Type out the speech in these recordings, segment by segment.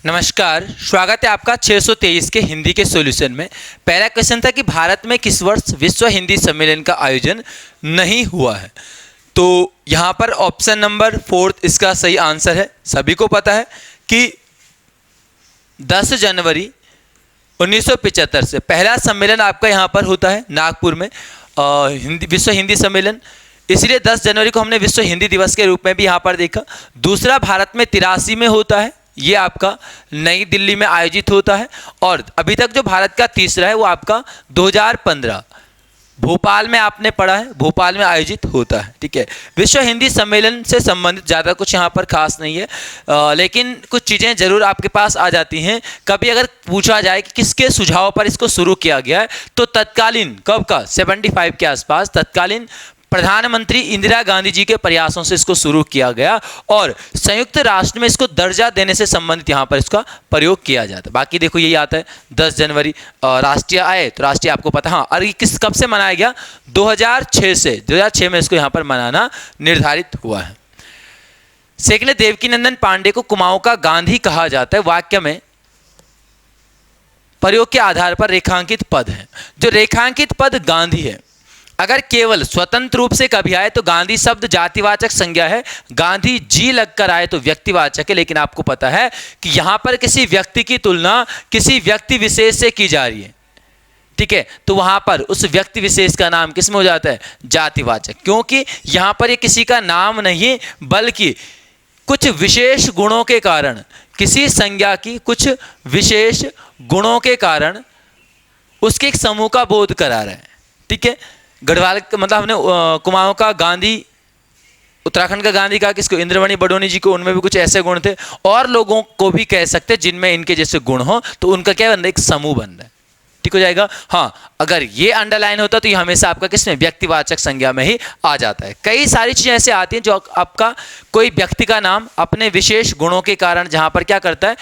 नमस्कार, स्वागत है आपका 623 के हिंदी के सॉल्यूशन में। पहला क्वेश्चन था कि भारत में किस वर्ष विश्व हिंदी सम्मेलन का आयोजन नहीं हुआ है। तो यहाँ पर ऑप्शन नंबर 4 इसका सही आंसर है। सभी को पता है कि 10 जनवरी 1975 से पहला सम्मेलन आपका यहाँ पर होता है नागपुर में, विश्व हिंदी सम्मेलन। इसलिए 10 जनवरी को हमने विश्व हिंदी दिवस के रूप में भी यहाँ पर देखा। दूसरा भारत में 83 में होता है, ये आपका नई दिल्ली में आयोजित होता है। और अभी तक जो भारत का तीसरा है वो आपका 2015 भोपाल में आपने पढ़ा है, भोपाल में आयोजित होता है। ठीक है, विश्व हिंदी सम्मेलन से संबंधित ज़्यादा कुछ यहाँ पर खास नहीं है, लेकिन कुछ चीज़ें ज़रूर आपके पास आ जाती हैं। कभी अगर पूछा जाए कि किसके सुझाव पर इसको शुरू किया गया है, तो तत्कालीन कब का 75 के आसपास तत्कालीन प्रधानमंत्री इंदिरा गांधी जी के प्रयासों से इसको शुरू किया गया और संयुक्त राष्ट्र में इसको दर्जा देने से संबंधित यहाँ पर इसका प्रयोग किया जाता है। बाकी देखो यही आता है 10 जनवरी राष्ट्रीय आए तो राष्ट्रीय आपको पता। हाँ, और ये किस कब से मनाया गया? 2006 से 2006 में इसको यहाँ पर मनाना निर्धारित हुआ है। सेकेंड, देवकीनंदन पांडे को कुमाऊं का गांधी कहा जाता है। वाक्य में प्रयोग के आधार पर रेखांकित पद है। जो रेखांकित पद गांधी है, अगर केवल स्वतंत्र रूप से कभी आए तो गांधी शब्द जातिवाचक संज्ञा है, गांधी जी लगकर आए तो व्यक्तिवाचक है। लेकिन आपको पता है कि यहां पर किसी व्यक्ति की तुलना किसी व्यक्ति विशेष से की जा रही है। ठीक है, तो वहां पर उस व्यक्ति विशेष का नाम किस में हो जाता है? जातिवाचक, क्योंकि यहां पर ये किसी का नाम नहीं बल्कि कुछ विशेष गुणों के कारण, किसी संज्ञा की कुछ विशेष गुणों के कारण उसके एक समूह का बोध करा रहा है। ठीक है, गढ़वाल मतलब हमने कुमाऊं का गांधी, उत्तराखंड का गांधी कहा किसको? इंद्रमणि बडोनी जी को। उनमें भी कुछ ऐसे गुण थे और लोगों को भी कह सकते जिनमें इनके जैसे गुण हो, तो उनका क्या बन रहा है? एक समूह बन रहा है। ठीक हो जाएगा। हाँ, अगर ये अंडरलाइन होता तो ये हमेशा आपका किसमें? व्यक्तिवाचक संज्ञा में ही आ जाता है। कई सारी चीजें ऐसे आती हैं जो आपका कोई व्यक्ति का नाम अपने विशेष गुणों के कारण जहां पर क्या करता है?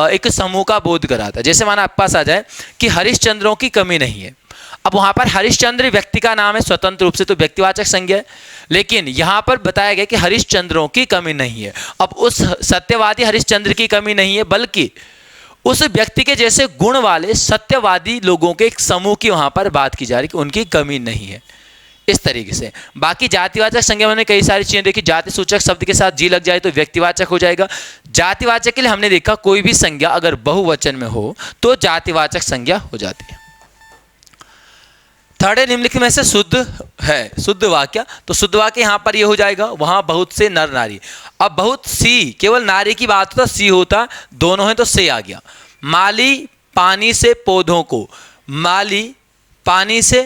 एक समूह का बोध कराता है। जैसे माना आपके पास आ जाए कि हरिश्चंद्रों की कमी नहीं है। अब वहां पर हरिश्चंद्र व्यक्ति का नाम है स्वतंत्र रूप से, तो व्यक्तिवाचक संज्ञा है। लेकिन यहां पर बताया गया कि हरिश्चंद्रों की कमी नहीं है। अब उस सत्यवादी हरिश्चंद्र की कमी नहीं है, बल्कि उस व्यक्ति के जैसे गुण वाले सत्यवादी लोगों के एक समूह की वहां पर बात की जा रही कि उनकी कमी नहीं है। इस तरीके से बाकी जातिवाचक संज्ञा में कई सारी चीजें देखी। जाति सूचक शब्द के साथ जी लग जाए तो व्यक्तिवाचक हो जाएगा। जातिवाचक के लिए हमने देखा कोई भी संज्ञा अगर बहुवचन में हो तो जातिवाचक संज्ञा हो जाती है। थर्ड, निम्नलिखित में से शुद्ध है। शुद्ध वाक्य, तो शुद्ध वाक्य यहां पर ये हो जाएगा, वहां बहुत से नर नारी। अब बहुत सी केवल नारी की बात होता, सी होता, दोनों है तो से आ गया। माली पानी से पौधों को, माली पानी से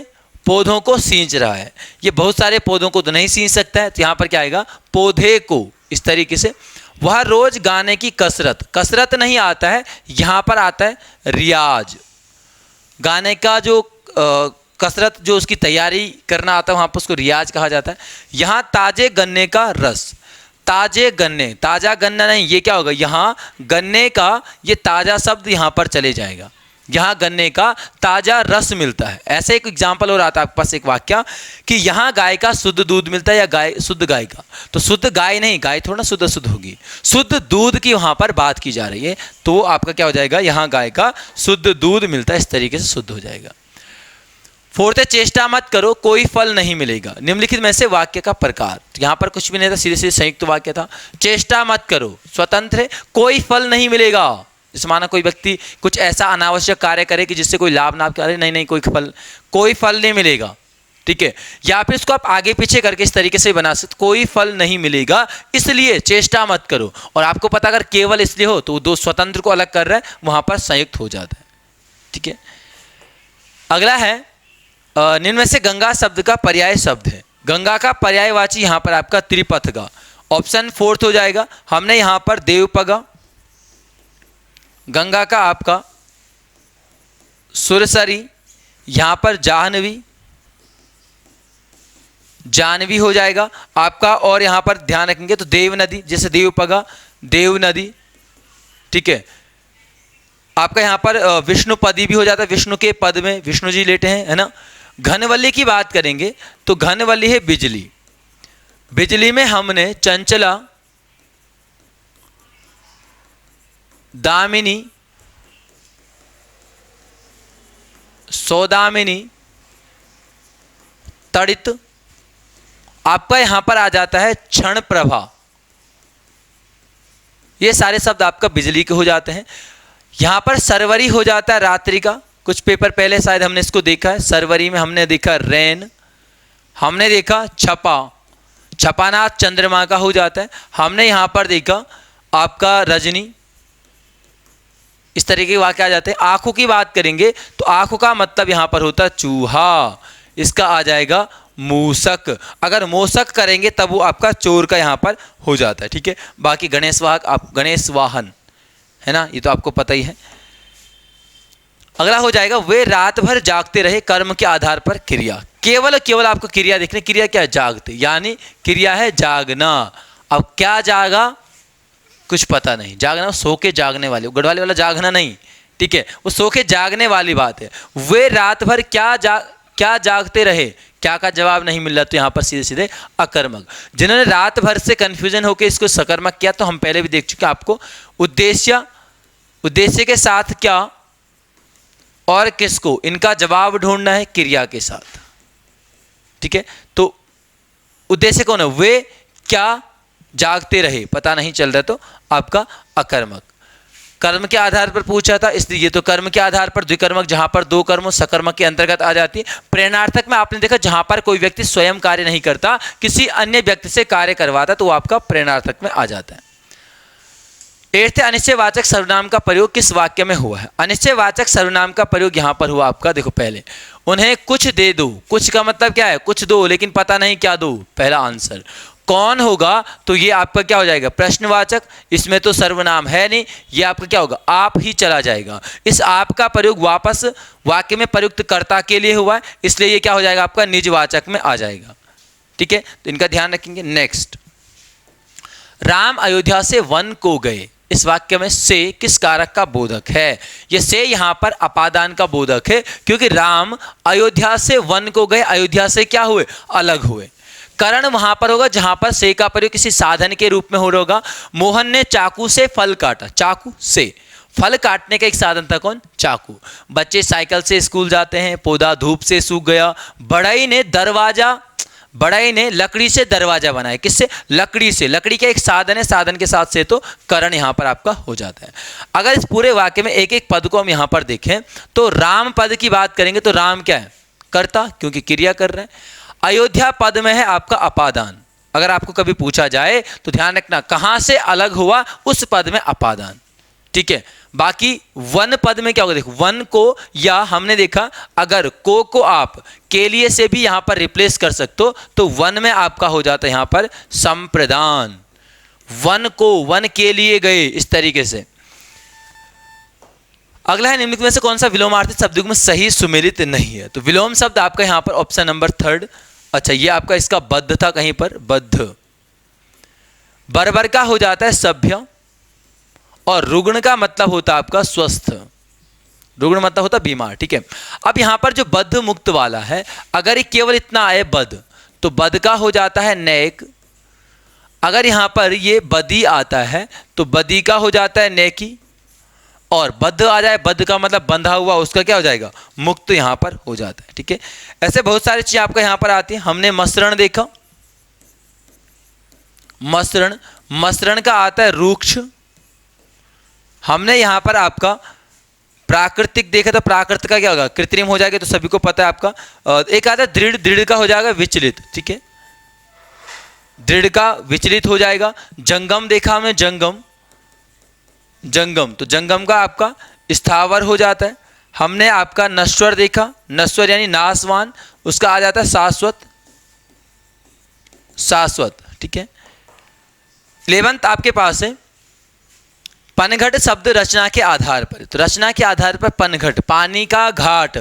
पौधों को सींच रहा है। ये बहुत सारे पौधों को तो नहीं सींच सकता है, तो यहां पर क्या आएगा? पौधे को। इस तरीके से वह रोज गाने की कसरत, कसरत नहीं आता है, यहां पर आता है रियाज। गाने का जो कसरत जो उसकी तैयारी करना आता है वहाँ पर उसको रियाज कहा जाता है। यहाँ ताजे गन्ने का रस, ताजे गन्ने, ताज़ा गन्ना नहीं, ये क्या होगा? यहाँ गन्ने का ये ताज़ा शब्द यहाँ पर चले जाएगा। यहाँ गन्ने का ताज़ा रस मिलता है। ऐसे एक एग्जाम्पल और आता है आपके पास एक वाक्य कि यहाँ गाय का शुद्ध दूध मिलता है, या गाय शुद्ध गाय का, तो शुद्ध गाय नहीं, गाय थोड़ा शुद्ध होगी, शुद्ध दूध की वहाँ पर बात की जा रही है। तो आपका क्या हो जाएगा? यहाँ गाय का शुद्ध दूध मिलता है, इस तरीके से शुद्ध हो जाएगा। फोर्थ है, चेष्टा मत करो कोई फल नहीं मिलेगा। निम्नलिखित में से वाक्य का प्रकार, यहाँ पर कुछ भी नहीं था, सीधे सीधे संयुक्त वाक्य था। चेष्टा मत करो स्वतंत्र है, कोई फल नहीं मिलेगा। जैसे माना कोई व्यक्ति कुछ ऐसा अनावश्यक कार्य करे कि जिससे कोई लाभ ना करे, नहीं कोई फल नहीं मिलेगा। ठीक है, या फिर इसको आप आगे पीछे करके इस तरीके से बना सकते, कोई फल नहीं मिलेगा इसलिए चेष्टा मत करो। और आपको पता अगर केवल इसलिए हो तो दो स्वतंत्र को अलग कर रहा है, वहां पर संयुक्त हो जाता है। ठीक है, अगला है निम्न में से गंगा शब्द का पर्याय शब्द है। गंगा का पर्यायवाची यहां पर आपका त्रिपथगा। ऑप्शन 4 हो जाएगा। हमने यहां पर देवपगा, गंगा का आपका सुरसरी, यहां पर जानवी हो जाएगा आपका। और यहां पर ध्यान रखेंगे तो देव नदी, जैसे देवपगा देव नदी। ठीक है, आपका यहां पर विष्णुपदी भी हो जाता है, विष्णु के पद में विष्णु जी लेटे हैं, है ना। घनवल्ली की बात करेंगे तो घनवल्ली है बिजली। बिजली में हमने चंचला, दामिनी, सौदामिनी, तड़ित। आपका यहां पर आ जाता है क्षण प्रभा। ये सारे शब्द आपका बिजली के हो जाते हैं। यहां पर सरवरी हो जाता है रात्रि का। कुछ पेपर पहले शायद हमने इसको देखा है। सरवरी में हमने देखा रैन, हमने देखा छपा, छपानाथ चंद्रमा का हो जाता है। हमने यहां पर देखा आपका रजनी। इस तरीके के वाक्य आ जाते हैं। आंखों की बात करेंगे तो आंखों का मतलब यहां पर होता है चूहा, इसका आ जाएगा मूसक। अगर मोसक करेंगे तब वो आपका चोर का यहां पर हो जाता है। ठीक है, बाकी गणेश वाहक, आप गणेश वाहन है ना, ये तो आपको पता ही है। अगला हो जाएगा वे रात भर जागते रहे, कर्म के आधार पर क्रिया। केवल आपको क्रिया देखने, क्रिया क्या है, जागते, यानी क्रिया है जागना। अब क्या जागा कुछ पता नहीं, जागना सो के जागने वाले, गढ़वाले वाला जागना नहीं, ठीक है, वो सो के जागने वाली बात है। वे रात भर क्या जागते रहे, क्या का जवाब नहीं मिल रहा, तो यहाँ पर सीधे सीधे अकर्मक। जिन्होंने रात भर से कन्फ्यूजन होकर इसको सकर्मक किया, तो हम पहले भी देख चुके आपको। उद्देश्य के साथ क्या और किसको, इनका जवाब ढूंढना है क्रिया के साथ। ठीक है, तो उद्देश्य कौन है, वे क्या जागते रहे, पता नहीं चल रहा तो आपका अकर्मक। कर्म के आधार पर पूछा था, इसलिए ये तो कर्म के आधार पर द्विकर्मक, जहां पर दो कर्मों सकर्मक के अंतर्गत आ जाती है। प्रेरणार्थक में आपने देखा जहां पर कोई व्यक्ति स्वयं कार्य नहीं करता, किसी अन्य व्यक्ति से कार्य करवाता, तो वो आपका प्रेरणार्थक में आ जाता है। एर्थ अनिश्चयवाचक सर्वनाम का प्रयोग किस वाक्य में हुआ है। अनिश्चयवाचक सर्वनाम का प्रयोग यहां पर हुआ आपका, देखो पहले, उन्हें कुछ दे दो। कुछ का मतलब क्या है, कुछ दो, लेकिन पता नहीं क्या दो, पहला आंसर। कौन होगा, तो ये आपका क्या हो जाएगा, प्रश्नवाचक। इसमें तो सर्वनाम है नहीं, ये आपका क्या होगा, आप ही चला जाएगा। इस आप का प्रयोग वापस वाक्य में प्रयुक्त कर्ता के लिए हुआ है, इसलिए ये क्या हो जाएगा आपका निजवाचक में आ जाएगा। ठीक है, तो इनका ध्यान रखेंगे। नेक्स्ट, राम अयोध्या से वन को गए। इस वाक्य में से किस कारक का बोधक है। ये से यहां पर अपादान का बोधक है, क्योंकि राम अयोध्या से वन को गए, अयोध्या से क्या हुए, अलग हुए। करण वहां पर होगा जहां पर से का प्रयोग किसी साधन के रूप में हो रहा होगा। मोहन ने चाकू से फल काटा, चाकू से फल काटने का एक साधन था कौन, चाकू। बच्चे साइकिल से स्कूल जाते हैं, पौधा धूप से सूख गया। बढ़ई ने लकड़ी से दरवाजा बनाया, किससे, लकड़ी से। लकड़ी का एक साधन है, साधन के साथ से तो करण यहां पर आपका हो जाता है। अगर इस पूरे वाक्य में एक एक पद को हम यहां पर देखें, तो राम पद की बात करेंगे तो राम क्या है, कर्ता, क्योंकि क्रिया कर रहे हैं। अयोध्या पद में है आपका अपादान। अगर आपको कभी पूछा जाए तो ध्यान रखना कहां से अलग हुआ, उस पद में अपादान। ठीक है, बाकी वन पद में क्या होगा, देखो वन को, या हमने देखा अगर को आप के लिए से भी यहां पर रिप्लेस कर सकते हो, तो वन में आपका हो जाता है यहां पर संप्रदान। वन को, वन के लिए गए, इस तरीके से। अगला है निम्नलिखित में से कौन सा विलोमार्थी शब्द में सही सुमेलित नहीं है। तो विलोम शब्द आपका यहां पर ऑप्शन नंबर 3। अच्छा, ये आपका इसका बद्ध था कहीं पर, बद्ध। बर्बर का हो जाता है सभ्य, और रुग्ण का मतलब होता है आपका स्वस्थ। रुग्ण मतलब होता बीमार। ठीक है, अब यहां पर जो बद्ध मुक्त वाला है, अगर ये केवल इतना आए बद, तो बद का हो जाता है नैक। अगर यहां पर ये बदी आता है तो बदी का हो जाता है नेकी, और बद्ध आ जाए, बद्ध का मतलब बंधा हुआ, उसका क्या हो जाएगा, मुक्त यहां पर हो जाता है। ठीक है, ऐसे बहुत सारी चीजें आपका यहां पर आती हैं। हमने मसरण देखा, मसरण का आता है रूक्ष। हमने यहां पर आपका प्राकृतिक देखा, तो प्राकृतिक का क्या होगा, कृत्रिम हो जाएगा, तो सभी को पता है आपका। एक आता है दृढ़, दृढ़ का हो जाएगा विचलित। ठीक है, दृढ़ का विचलित हो जाएगा। जंगम देखा हमने, जंगम, तो जंगम का आपका स्थावर हो जाता है। हमने आपका नश्वर देखा, नश्वर यानी नाशवान, उसका आ जाता है शाश्वत। ठीक है, 11th आपके पास है पनघट शब्द रचना के आधार पर। तो रचना के आधार पर पनघट, पानी का घाट,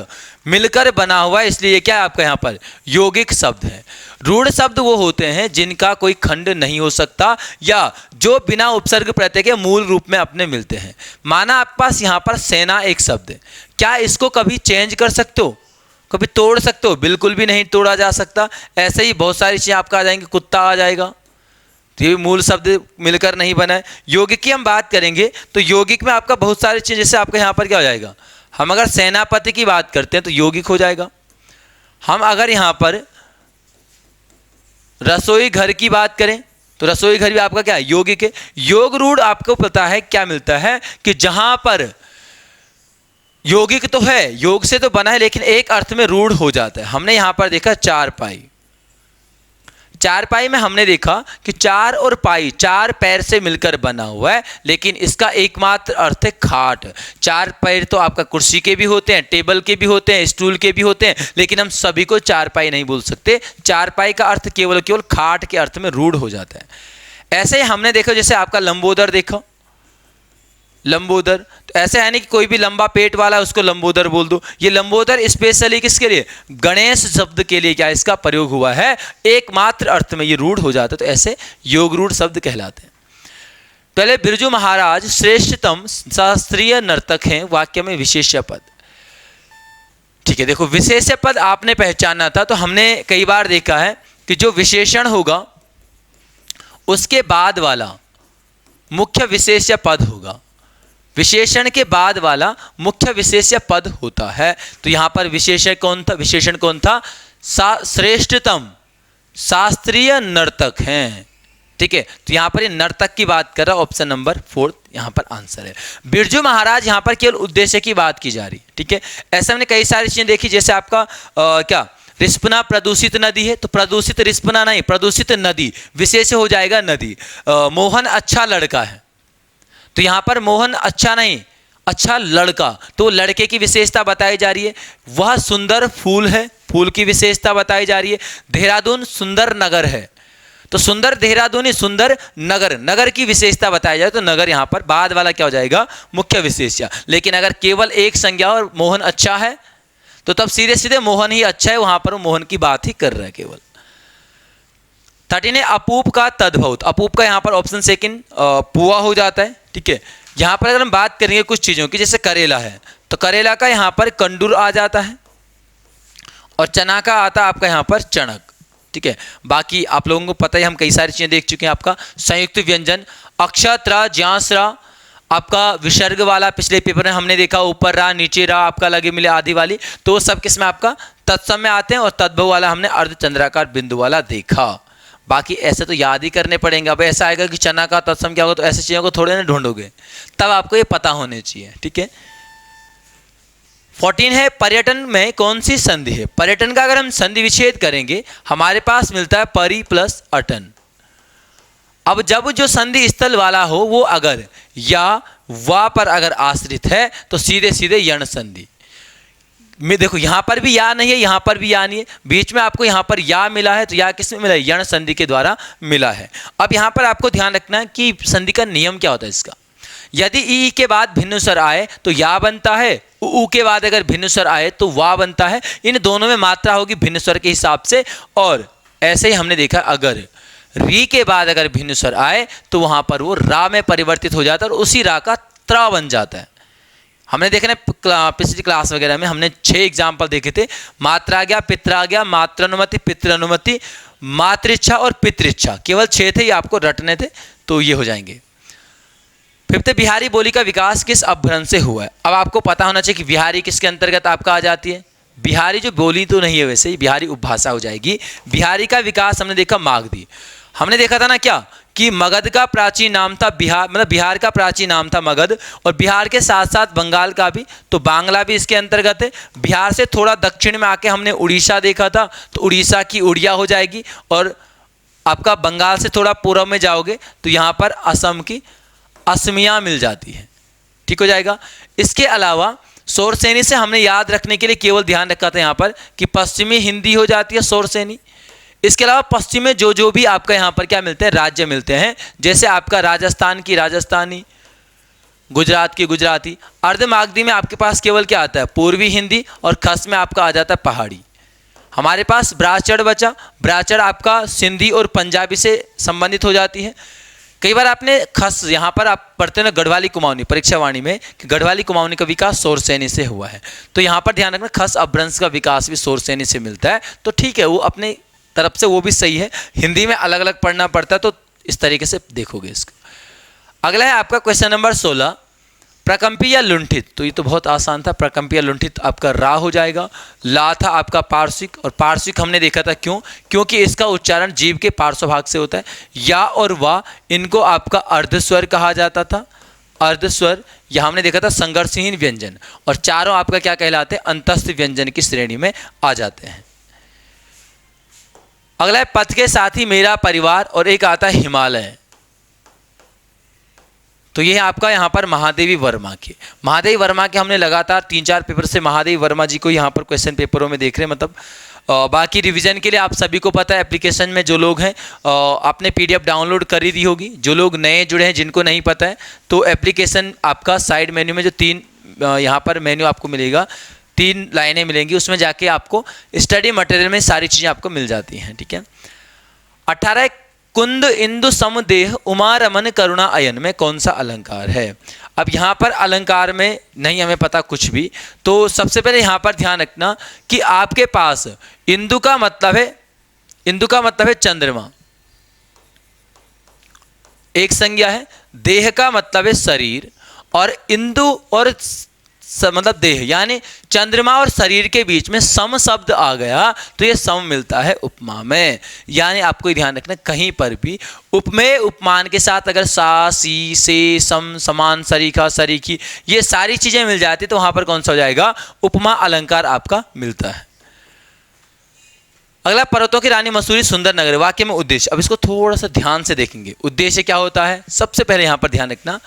मिलकर बना हुआ है, इसलिए क्या है आपका यहाँ पर यौगिक शब्द है। रूढ़ शब्द वो होते हैं जिनका कोई खंड नहीं हो सकता, या जो बिना उपसर्ग प्रत्यय के मूल रूप में अपने मिलते हैं। माना आपके पास यहाँ पर सेना एक शब्द है, क्या इसको कभी चेंज कर सकते हो, कभी तोड़ सकते हो, बिल्कुल भी नहीं तोड़ा जा सकता। ऐसे ही बहुत सारी चीज़ें आपका आ जाएंगी, कुत्ता आ जाएगा, तो ये मूल शब्द मिलकर नहीं बना है। यौगिक की हम बात करेंगे तो यौगिक में आपका बहुत सारी चीज़, जैसे आपका यहाँ पर क्या हो जाएगा, हम अगर सेनापति की बात करते हैं तो यौगिक हो जाएगा। हम अगर यहाँ पर रसोई घर की बात करें तो रसोई घर भी आपका क्या है, यौगिक है। योग रूढ़ आपको पता है क्या मिलता है कि जहां पर यौगिक तो है, योग से तो बना है, लेकिन एक अर्थ में रूढ़ हो जाता है। हमने यहां पर देखा चारपाई, चारपाई में हमने देखा कि चार और पाई, चार पैर से मिलकर बना हुआ है, लेकिन इसका एकमात्र अर्थ है खाट। चार पैर तो आपका कुर्सी के भी होते हैं, टेबल के भी होते हैं, स्टूल के भी होते हैं, लेकिन हम सभी को चारपाई नहीं बोल सकते। चारपाई का अर्थ केवल खाट के अर्थ में रूढ़ हो जाता है। ऐसे ही हमने देखा, जैसे आपका लंबोदर देखा, लंबोदर, तो ऐसे है नहीं कि कोई भी लंबा पेट वाला है उसको लंबोदर बोल दो। ये लंबोदर स्पेशली किसके लिए, गणेश शब्द के लिए क्या इसका प्रयोग हुआ है, एकमात्र अर्थ में ये रूढ़ हो जाता है, तो ऐसे योग रूढ़ शब्द कहलाते हैं। पहले बिरजू महाराज श्रेष्ठतम शास्त्रीय नर्तक हैं, वाक्य में विशेष्य पद। ठीक है, देखो विशेष्य पद आपने पहचाना था, तो हमने कई बार देखा है कि जो विशेषण होगा उसके बाद वाला मुख्य विशेष्य पद होगा, विशेषण के बाद वाला मुख्य विशेष्य पद होता है। तो यहां पर विशेषण कौन था, विशेषण कौन था, श्रेष्ठतम शास्त्रीय नर्तक हैं। ठीक है, तो यहां पर ये नर्तक की बात कर रहा है, ऑप्शन नंबर 4 यहां पर आंसर है। बिरजू महाराज यहां पर केवल उद्देश्य की बात की जा रही है। ठीक है, ऐसे हमने कई सारी चीजें देखी, जैसे आपका क्या रिस्पना प्रदूषित नदी है, तो प्रदूषित रिस्पना नहीं, प्रदूषित नदी, विशेष हो जाएगा नदी। मोहन अच्छा लड़का है, तो यहां पर मोहन अच्छा नहीं, अच्छा लड़का, तो लड़के की विशेषता बताई जा रही है। वह सुंदर फूल है, फूल की विशेषता बताई जा रही है। देहरादून सुंदर नगर है, तो सुंदर देहरादून ही सुंदर नगर, नगर की विशेषता बताई जाए तो नगर यहां पर बाद वाला क्या हो जाएगा, मुख्य विशेष्य। लेकिन अगर केवल एक संज्ञा और मोहन अच्छा है तो तब सीधे सीधे मोहन ही अच्छा है, वहां पर मोहन की बात ही कर रहे हैं केवल। 13 है अपूप का तद्भुत। अपूप का यहाँ पर ऑप्शन सेकंड पुआ हो जाता है। ठीक है, यहाँ पर अगर हम बात करेंगे कुछ चीज़ों की, जैसे करेला है तो करेला का यहाँ पर कंडूर आ जाता है, और चना का आता है आपका यहाँ पर चणक। ठीक है, बाकी आप लोगों को पता ही, हम कई सारी चीज़ें देख चुके हैं। आपका संयुक्त व्यंजन अक्षत्र ज्यांसरा, आपका विसर्ग वाला पिछले पेपर में हमने देखा, ऊपर रा नीचे रा आपका लगे मिले आदि वाली, तो वो सब किसमें आपका तत्सम में आते हैं, और तद्भव वाला हमने अर्धचंद्राकार बिंदु वाला देखा। बाकी ऐसे तो याद ही करने पड़ेंगे। अब ऐसा आएगा कि चना का तत्सम क्या होगा, तो ऐसी चीज़ों को थोड़े ना ढूंढोगे, तब आपको ये पता होने चाहिए। ठीक है, 14 है पर्यटन में कौन सी संधि है। पर्यटन का अगर हम संधि विच्छेद करेंगे हमारे पास मिलता है परि प्लस अटन। अब जब जो संधि स्थल वाला हो वो अगर या वा पर अगर आश्रित है तो सीधे सीधे यण संधि में, देखो यहां पर भी या नहीं है, यहां पर भी या नहीं है, बीच में आपको यहां पर या मिला है, तो या किसमें मिला है, यण संधि के द्वारा मिला है। अब यहां पर आपको ध्यान रखना है कि संधि का नियम क्या होता है इसका। यदि ई के बाद भिन्न स्वर आए तो या बनता है, उ के बाद अगर भिन्न स्वर आए तो वा बनता है। इन दोनों में मात्रा होगी भिन्न स्वर के हिसाब से। और ऐसे ही हमने देखा अगर री के बाद अगर भिन्न स्वर आए तो वहां पर वो रा में परिवर्तित हो जाता है, और उसी रा का त्रा बन जाता है। हमने देखा ना पिछली क्लास वगैरह में हमने 6 एग्जाम्पल देखे थे, मात्रा गया, पित्रा गया, मात्रानुमति, पितृनुमति, मातृच्छा और पितृच्छा, केवल 6 थे, ये आपको रटने थे, तो ये हो जाएंगे। 5th बिहारी बोली का विकास किस अपभ्रंश से हुआ है। अब आपको पता होना चाहिए कि बिहारी किसके अंतर्गत आपका आ जाती है। बिहारी जो बोली तो नहीं है, वैसे ही बिहारी उपभाषा हो जाएगी। बिहारी का विकास हमने देखा मागधी, हमने देखा था ना क्या कि मगध का प्राचीन नाम था बिहार, मतलब बिहार का प्राचीन नाम था मगध, और बिहार के साथ साथ बंगाल का भी, तो बांग्ला भी इसके अंतर्गत है। बिहार से थोड़ा दक्षिण में आके हमने उड़ीसा देखा था, तो उड़ीसा की उड़िया हो जाएगी। और आपका बंगाल से थोड़ा पूर्व में जाओगे तो यहाँ पर असम की असमिया मिल जाती है। ठीक हो जाएगा। इसके अलावा शोरसेनी से हमने याद रखने के लिए केवल ध्यान रखा था यहाँ पर कि पश्चिमी हिंदी हो जाती है शोरसेनी। इसके अलावा पश्चिम में जो भी आपका यहाँ पर क्या मिलते हैं, राज्य मिलते हैं, जैसे आपका राजस्थान की राजस्थानी, गुजरात की गुजराती। अर्धमागधी में आपके पास केवल क्या आता है, पूर्वी हिंदी, और खस में आपका आ जाता है पहाड़ी। हमारे पास ब्राचड़ बचा, ब्राचड़ आपका सिंधी और पंजाबी से संबंधित हो जाती है। कई बार आपने खस यहाँ पर आप पढ़ते हैं गढ़वाली कुमाऊनी परीक्षावाणी में कि गढ़वाली कुमाऊनी का विकास शोरसेनी से हुआ है, तो यहाँ पर ध्यान रखना खस अपभ्रंश का विकास भी शोरसेनी से मिलता है। तो ठीक है, वो अपने तरफ से वो भी सही है। हिंदी में अलग अलग पढ़ना पड़ता है, तो इस तरीके से देखोगे इसको। अगला है आपका क्वेश्चन नंबर 16, प्रकंपी या लुंठित। तो ये तो बहुत आसान था, प्रकंपी या लुंठित आपका रा हो जाएगा। ला था आपका पार्श्विक, और पार्श्विक हमने देखा था क्यों, क्योंकि इसका उच्चारण जीभ के पार्श्वभाग से होता है। या और वा, इनको आपका अर्धस्वर कहा जाता था, अर्धस्वर। यह हमने देखा था संघर्षहीन व्यंजन, और चारों आपका क्या कहलाते हैं, अंतस्थ व्यंजन की श्रेणी में आ जाते हैं। अगला है पथ के साथ ही मेरा परिवार, और एक आता है हिमालय। तो ये आपका यहाँ पर महादेवी वर्मा के हमने लगातार 3-4 पेपर से महादेवी वर्मा जी को यहाँ पर क्वेश्चन पेपरों में देख रहे हैं। मतलब बाकी रिवीजन के लिए आप सभी को पता है, एप्लीकेशन में जो लोग हैं आपने PDF डाउनलोड कर ही दी होगी। जो लोग नए जुड़े हैं, जिनको नहीं पता है, तो एप्लीकेशन आपका साइड मेन्यू में जो 3 यहाँ पर मेन्यू आपको मिलेगा, 3 लाइनें मिलेंगी, उसमें जाके आपको स्टडी मटेरियल में सारी चीज़ें आपको मिल जाती हैं। ठीक है। 18 कुंद इंदु समदेह उमा रमन करुणा अयन में कौन सा अलंकार है। अब यहाँ पर अलंकार में नहीं हमें पता कुछ भी, तो सबसे पहले यहाँ पर ध्यान रखना कि आपके पास इंदु का मतलब है चंद्रमा, एक संज्ञा है। देह का मतलब है शरीर, और इंदु और मतलब देह यानी चंद्रमा और शरीर के बीच में सम शब्द आ गया तो ये सम मिलता है उपमा में। यानी आपको ध्यान रखना, कहीं पर भी उपमेय उपमान के साथ अगर सा, सी, से, सम, समान, सरीखा, सरीखी, ये सारी चीजें मिल जाती तो वहां पर कौन सा हो जाएगा, उपमा अलंकार आपका मिलता है। अगला, पर्वतों की रानी मसूरी सुंदर नगर, वाक्य में उद्देश्य। अब इसको थोड़ा सा ध्यान से देखेंगे, उद्देश्य क्या होता है। सबसे पहले यहां पर ध्यान रखना,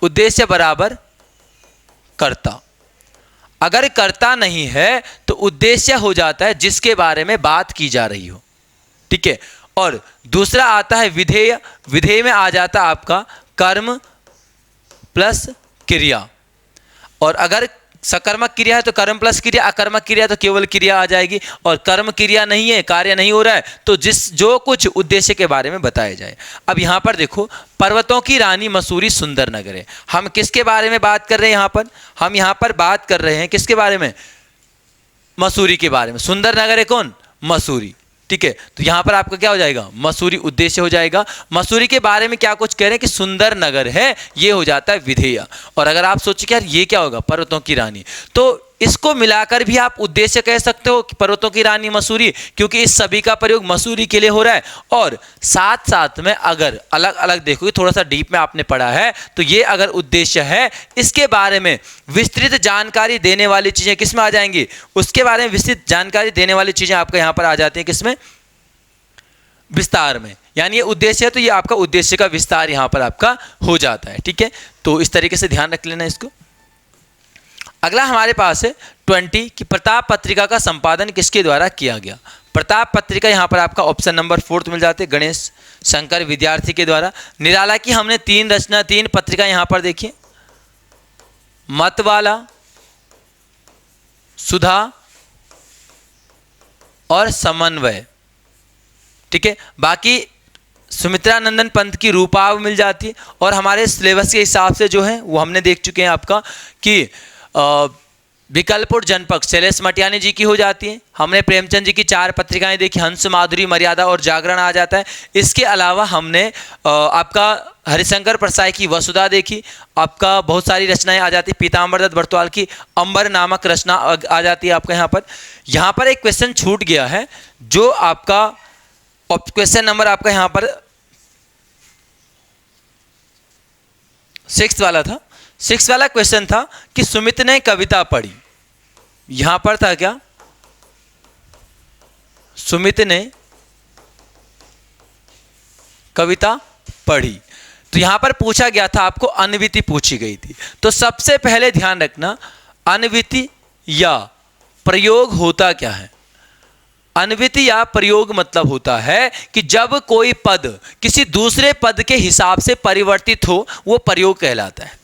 उद्देश्य बराबर कर्ता। अगर कर्ता नहीं है तो उद्देश्य हो जाता है जिसके बारे में बात की जा रही हो। ठीक है। और दूसरा आता है विधेय, विधेय में आ जाता है आपका कर्म प्लस क्रिया, और अगर सकर्मक क्रिया है तो कर्म प्लस क्रिया, अकर्मक क्रिया तो केवल क्रिया आ जाएगी, और कर्म क्रिया नहीं है, कार्य नहीं हो रहा है, तो जो कुछ उद्देश्य के बारे में बताया जाए। अब यहां पर देखो, पर्वतों की रानी मसूरी सुंदर नगर है। हम किसके बारे में बात कर रहे हैं, हम यहां पर बात कर रहे हैं किसके बारे में, मसूरी के बारे में। सुंदर नगर है कौन, मसूरी। ठीक है। तो यहां पर आपका क्या हो जाएगा, मसूरी उद्देश्य हो जाएगा। मसूरी के बारे में क्या कुछ कह रहे हैं कि सुंदर नगर है, ये हो जाता है विधेय। और अगर आप सोचिए कि यार ये क्या होगा, पर्वतों की रानी, तो इसको मिलाकर भी आप उद्देश्य कह सकते हो कि पर्वतों की रानी मसूरी, क्योंकि इस सभी का प्रयोग मसूरी के लिए हो रहा है। और साथ साथ में अगर अलग अलग देखोगे, थोड़ा सा डीप में आपने पढ़ा है, तो ये अगर उद्देश्य है, इसके बारे में विस्तृत जानकारी देने वाली चीजें किस में आ जाएंगी, उसके बारे में विस्तृत जानकारी देने वाली चीजें आपका यहां पर आ जाती है किसमें, विस्तार में। यानी ये उद्देश्य है तो ये आपका उद्देश्य का विस्तार यहां पर आपका हो जाता है। ठीक है। तो इस तरीके से ध्यान रख लेना इसको। अगला हमारे पास है 20 कि प्रताप पत्रिका का संपादन किसके द्वारा किया गया। प्रताप पत्रिका यहाँ पर आपका ऑप्शन नंबर 4 मिल जाते, गणेश शंकर विद्यार्थी के द्वारा। निराला की हमने 3 पत्रिका यहाँ पर देखी, मतवाला, सुधा और समन्वय। ठीक है। बाकी सुमित्रा नंदन पंत की रूपाव मिल जाती है, और हमारे सिलेबस के हिसाब से जो है वो हमने देख चुके हैं आपका कि विकल्पुर जनपद शैलेश मटियानी जी की हो जाती है। हमने प्रेमचंद जी की 4 पत्रिकाएं देखी, हंस, माधुरी, मर्यादा और जागरण आ जाता है। इसके अलावा हमने आपका हरिशंकर परसाई की वसुधा देखी, आपका बहुत सारी रचनाएं आ जाती, पीताम्बर दत्त बरतवाल की अंबर नामक रचना आ जाती है आपका। यहाँ पर एक क्वेश्चन छूट गया है, जो आपका क्वेश्चन नंबर आपका यहाँ पर 6 वाला था। 6 वाला क्वेश्चन था कि सुमित ने कविता पढ़ी। यहां पर था क्या, सुमित ने कविता पढ़ी। तो यहां पर पूछा गया था आपको, अन्विति पूछी गई थी। तो सबसे पहले ध्यान रखना, अन्विति या प्रयोग होता क्या है। अन्विति या प्रयोग मतलब होता है कि जब कोई पद किसी दूसरे पद के हिसाब से परिवर्तित हो, वो प्रयोग कहलाता है।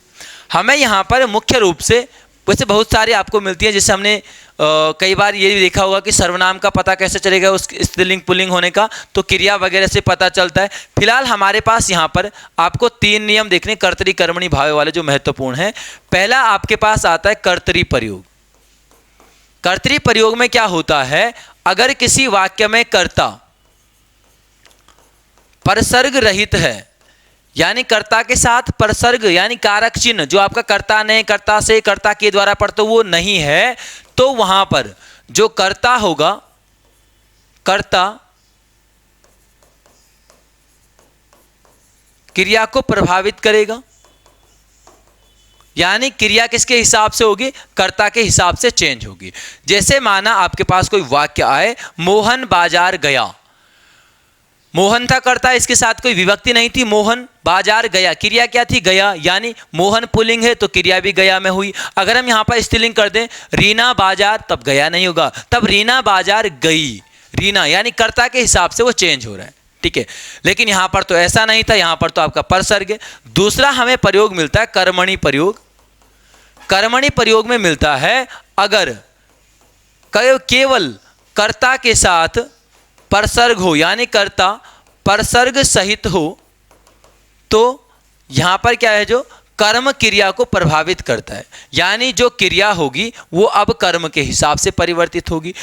हमें यहाँ पर मुख्य रूप से वैसे बहुत सारी आपको मिलती है, जैसे हमने कई बार ये भी देखा होगा कि सर्वनाम का पता कैसे चलेगा, उसके स्त्रीलिंग पुल्लिंग होने का, तो क्रिया वगैरह से पता चलता है। फिलहाल हमारे पास यहाँ पर आपको 3 नियम देखने, कर्तरी कर्मणि भावे वाले, जो महत्वपूर्ण है। पहला आपके पास आता है कर्तरी प्रयोग। कर्तरी प्रयोग में क्या होता है, अगर किसी वाक्य में कर्ता परसर्ग रहित है, यानी कर्ता के साथ परसर्ग यानी कारक चिन्ह जो आपका कर्ता ने, कर्ता से, कर्ता के द्वारा पढ़ते वो नहीं है, तो वहां पर जो कर्ता होगा, कर्ता क्रिया को प्रभावित करेगा, यानी क्रिया किसके हिसाब से होगी, कर्ता के हिसाब से चेंज होगी। जैसे माना आपके पास कोई वाक्य आए, मोहन बाजार गया, मोहन था कर्ता, इसके साथ कोई विभक्ति नहीं थी, मोहन बाजार गया, क्रिया क्या थी, गया, यानी मोहन पुल्लिंग है तो क्रिया भी गया में हुई। अगर हम यहां पर स्त्रीलिंग कर दें रीना बाजार, तब गया नहीं होगा, तब रीना बाजार गई, रीना यानी कर्ता के हिसाब से वो चेंज हो रहा है, ठीक है। लेकिन यहां पर तो ऐसा नहीं था, यहां पर तो आपका परसर्ग है। दूसरा हमें प्रयोग मिलता है कर्मणि प्रयोग। कर्मणि प्रयोग में मिलता है अगर केवल कर्ता के साथ परसर्ग हो, यानी कर्ता परसर्ग सहित हो, तो यहां पर क्या है, जो कर्म क्रिया को प्रभावित करता है, यानी जो क्रिया होगी वो अब कर्म के हिसाब से परिवर्तित होगी।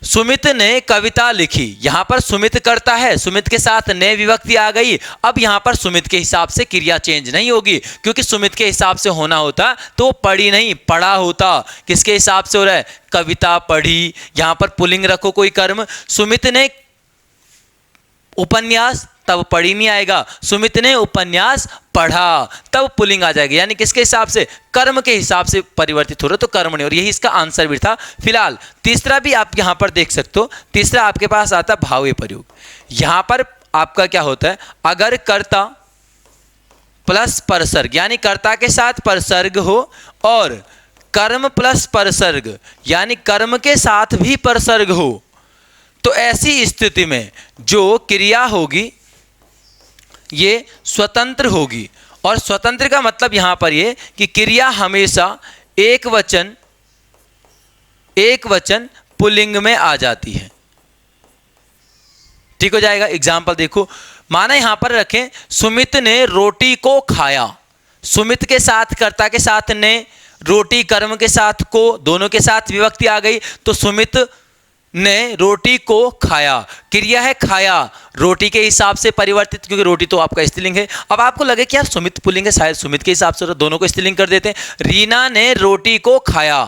सुमित ने कविता लिखी, यहां पर सुमित करता है, सुमित के साथ ने विभक्ति आ गई, अब यहां पर सुमित के हिसाब से क्रिया चेंज नहीं होगी, क्योंकि सुमित के हिसाब से होना होता तो पढ़ी नहीं पढ़ा होता। किसके हिसाब से हो रहा है, कविता पढ़ी, यहां पर पुल्लिंग रखो कोई कर्म, सुमित ने उपन्यास, तब पढ़ी नहीं आएगा, सुमित ने उपन्यास पढ़ा, तब पुल्लिंग आ जाएगी, यानी किसके हिसाब से, कर्म के हिसाब से परिवर्तित हो रहा है, तो कर्मणि, और यही इसका आंसर भी था। फिलहाल तीसरा भी आप यहां पर देख सकते हो, तीसरा आपके पास आता है भाव्य प्रयोग। यहां पर आपका क्या होता है, अगर कर्ता प्लस परसर्ग, यानी कर्ता के साथ परसर्ग हो और कर्म प्लस परसर्ग, यानी कर्म के साथ भी परसर्ग हो, तो ऐसी स्थिति में जो क्रिया होगी ये स्वतंत्र होगी। और स्वतंत्र का मतलब यहां पर ये कि क्रिया हमेशा एक वचन पुल्लिंग में आ जाती है, ठीक हो जाएगा। एग्जाम्पल देखो, माना यहां पर रखें सुमित ने रोटी को खाया, सुमित के साथ कर्ता के साथ ने, रोटी कर्म के साथ को, दोनों के साथ विभक्ति आ गई, तो सुमित ने रोटी को खाया, क्रिया है खाया, रोटी के हिसाब से परिवर्तित, क्योंकि रोटी तो आपका स्त्रीलिंग है। अब आपको लगे कि यार सुमित पुल्लिंग है, शायद सुमित के हिसाब से दोनों को स्त्रीलिंग कर देते हैं। रीना ने रोटी को खाया,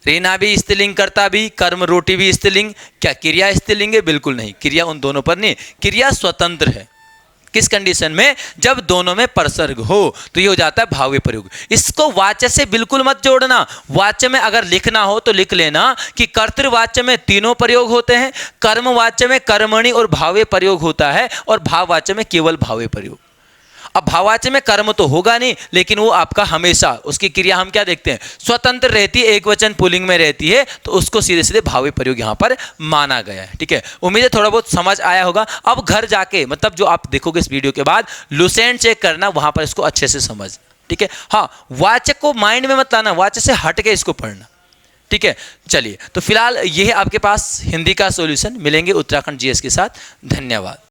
रीना भी स्त्रीलिंग, कर्ता भी, कर्म रोटी भी स्त्रीलिंग, क्या क्रिया स्त्रीलिंग है, बिल्कुल नहीं, क्रिया उन दोनों पर नहीं, क्रिया स्वतंत्र है। किस कंडीशन में, जब दोनों में परसर्ग हो, तो ये हो जाता है भाव्य प्रयोग। इसको वाच्य से बिल्कुल मत जोड़ना, वाच्य में अगर लिखना हो तो लिख लेना कि कर्तृवाच्य में तीनों प्रयोग होते हैं, कर्मवाच्य में कर्मणि और भाव्य प्रयोग होता है, और भाववाच्य में केवल भाव्य प्रयोग। अब भाववाच्य में कर्म तो होगा नहीं, लेकिन वो आपका हमेशा उसकी क्रिया हम क्या देखते हैं, स्वतंत्र रहती है, एक वचन पुल्लिंग में रहती है, तो उसको सीधे सीधे भाव्य प्रयोग यहां पर माना गया है, ठीक है। उम्मीद है थोड़ा बहुत समझ आया होगा। अब घर जाके मतलब जो आप देखोगे इस वीडियो के बाद, लुसेंट चेक करना, वहां पर इसको अच्छे से समझ, ठीक है। हाँ, वाचक को माइंड में मत लाना, वाचक से हट के इसको पढ़ना, ठीक है। चलिए, तो फिलहाल ये है आपके पास हिंदी का सॉल्यूशन, मिलेंगे उत्तराखंड जीएस के साथ। धन्यवाद।